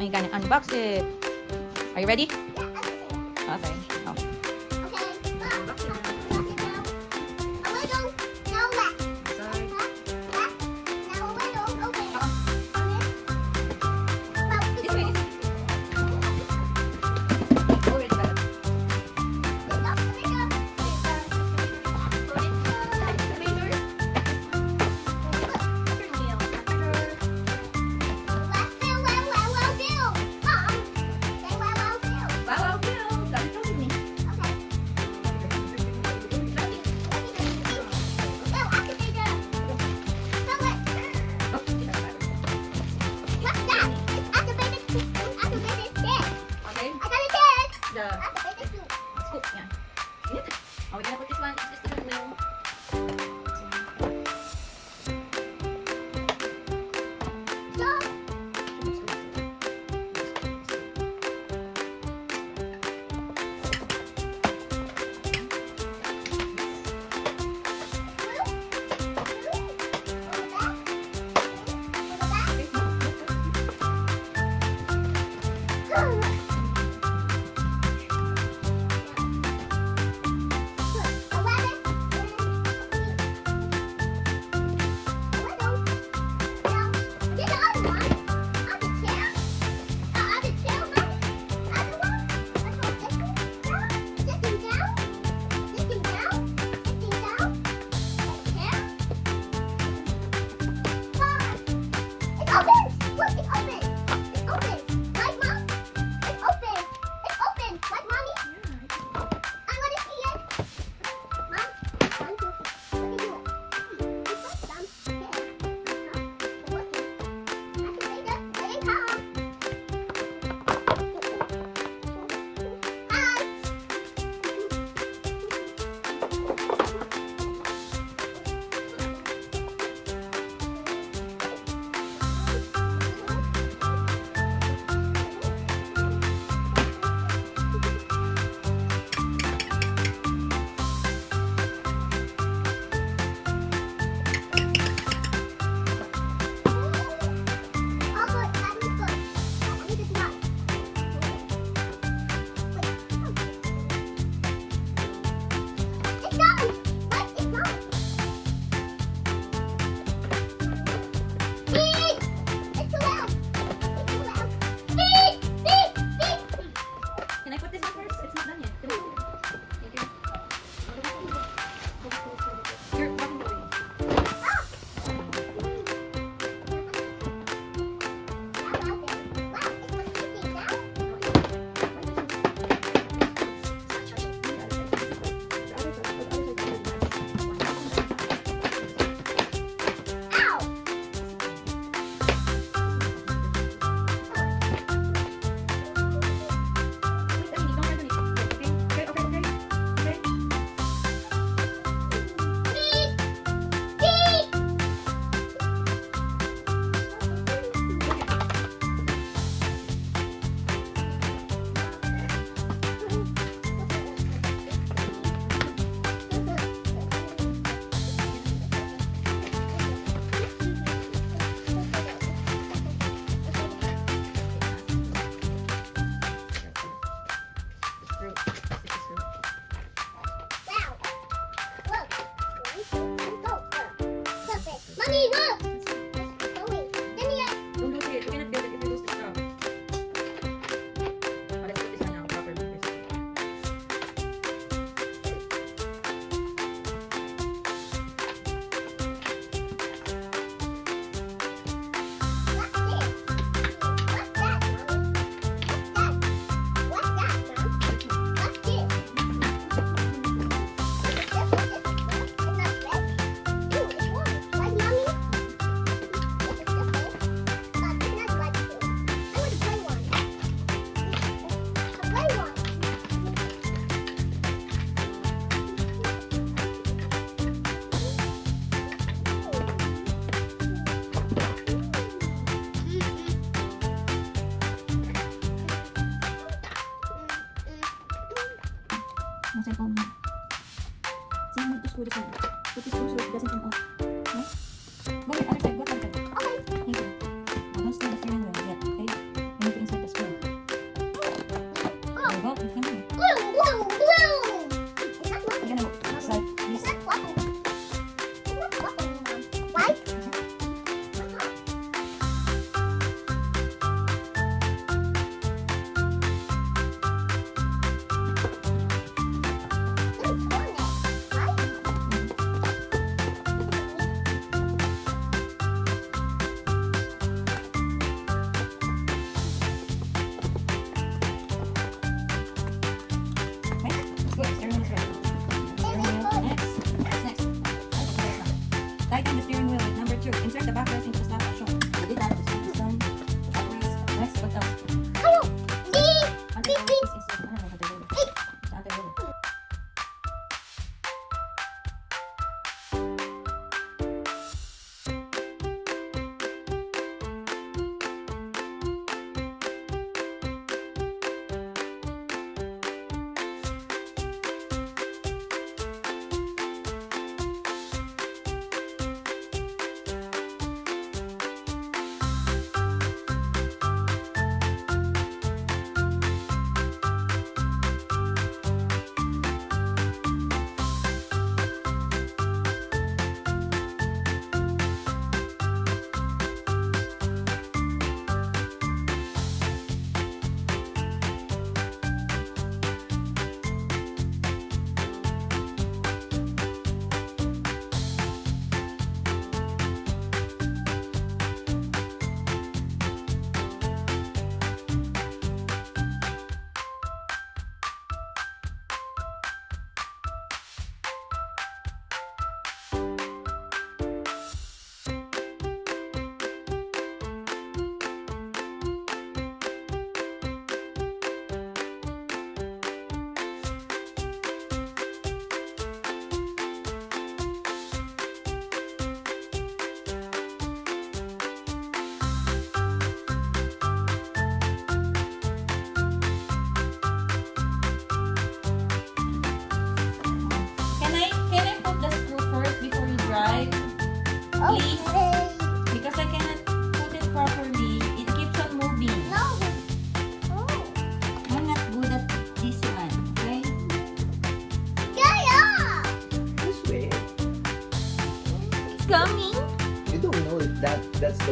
Are you gonna unbox it? Are you ready? Yeah, Okay. Oh. okay. Mom, unbox it now. A little, no left. Left. Now a little, okay. This way. Oh, it's better. Wow, Bill. That's so me. Oh, it's better. Okay. The scoop. Yeah. Oh, we're gonna put this one. It's just a little. Can I put this in first? It's not done yet. Come on. Thank you. You're walking away. Mommy, look! It's going. Give me a... Don't lose it. You cannot build it if you lose the straw. Oh, let's put this one now. Proper first. What's this? What's that, Mommy? What's that? What's that, Mom? What's this? It's not red. Ooh, it's warm. Like Mommy? It's different. But it's not like this. I want to play one. A play one. Ang cellphone mo. See, you need to screw this one. Put this screw so it doesn't come off. Okay? Go ahead, other side. Go to the other side. Okay. Thank you. Now, don't stand the steering wheel yet, okay? You need to insert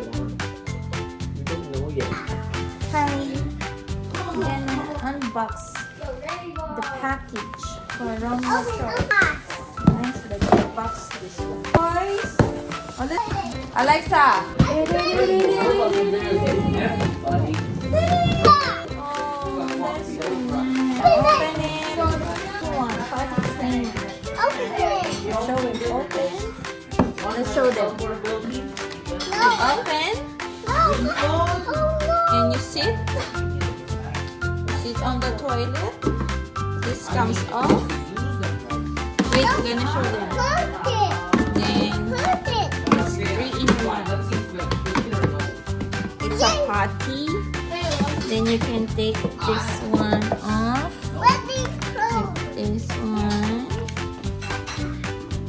the one. We don't know yet. Hi. I'm gonna unbox the package for Romeo truck. Nice. Let's unbox this one. Boys. Alexa. Open it. Come on. Show it. Open. Let's show them. Open. And you sit. Sit on the toilet. This comes off. Wait, I'm gonna show them. Then it's 3-in-1. It's a potty. Then you can take this one off. This one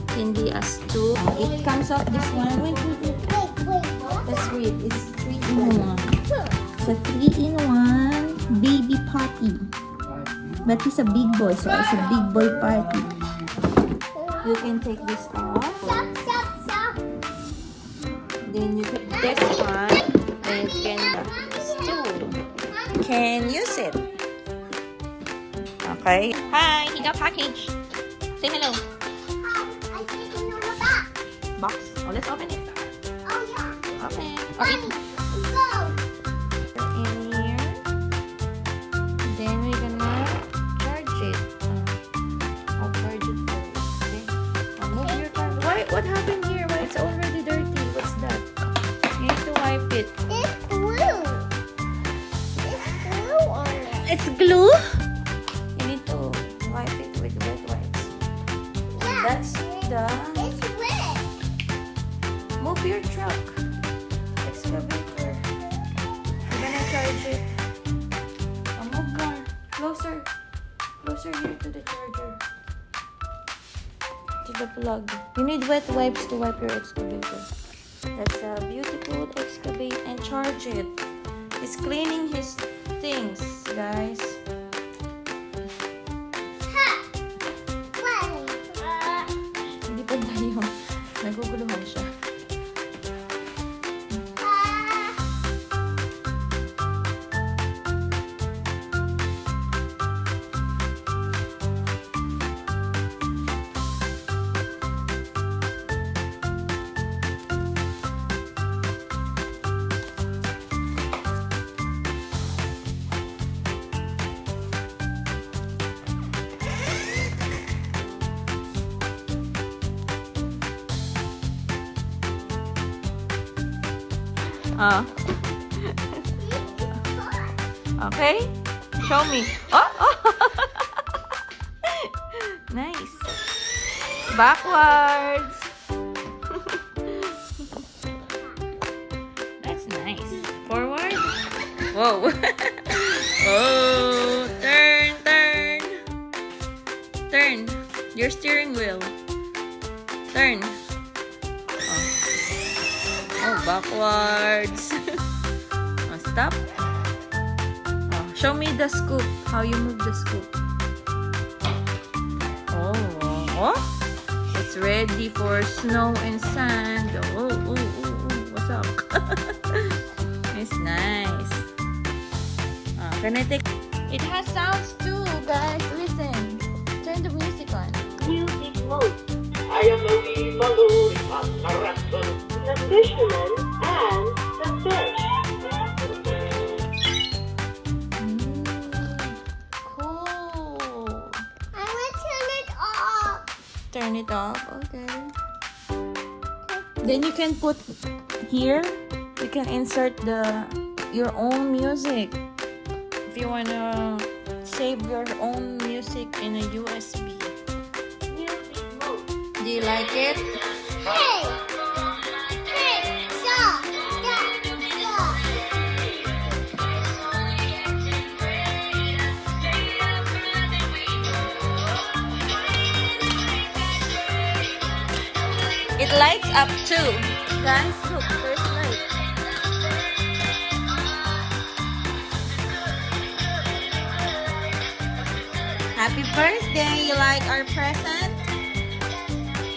can be a stool. It comes off this one. Wait. Let's read. It's 3-in-1. It's a 3-in-1 baby potty. But he's a big boy, so it's a big boy party. You can take this off. Then you take this one. And you can can use it. Okay. Hi, he got package. Say hello. Box. Oh, let's open it. Open. Or it. In here. Then we're gonna charge it. I'll charge it first. Okay. I'll move your charger. Why? What happened here? Why it's already dirty? What's that? You need to wipe it. It's glue? You need to wipe it with wet wipes. That's the... Move your truck. Excavator. We're gonna charge it. Move more. Closer. Closer here to the charger. To the plug. You need wet wipes to wipe your excavator. That's a beautiful excavate and charge it. It's cleaning his things, guys. Hindi pa tayo. Naguguluhan siya. Okay, show me. Oh. Nice. Backwards. That's nice. Forward. Whoa. Oh, turn your steering wheel. Turn. Oh, backwards. Oh, stop. Oh, show me the scoop. How you move the scoop. Oh. It's ready for snow and sand. Oh. What's up? It's nice. Can I take? It has sounds too, guys. Listen. Turn the music on. Music mode. I am a wee balloon on a rattle, the fisherman and the fish. Cool. I want to turn it off. Turn it off, okay. Then you can put here. You can insert your own music. If you wanna save your own music in a USB. Music mode. Do you like it? Hey, stop. It lights up too. Guys, look, there's light. Happy birthday! You like our present?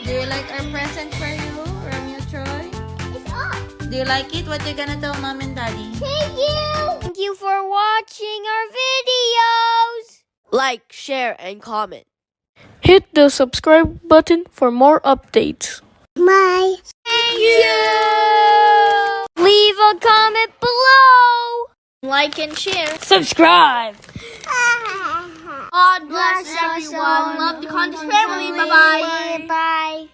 Do you like our present for you, Romeo Troy? It's off. Do you like it? What you gonna tell mom and daddy? Thank you! Thank you for watching our videos! Like, share, and comment. Hit the subscribe button for more updates. Bye! Thank you! Leave a comment below! Like and share. Subscribe! God bless everyone. Love the Condes family. Bye-bye. Bye.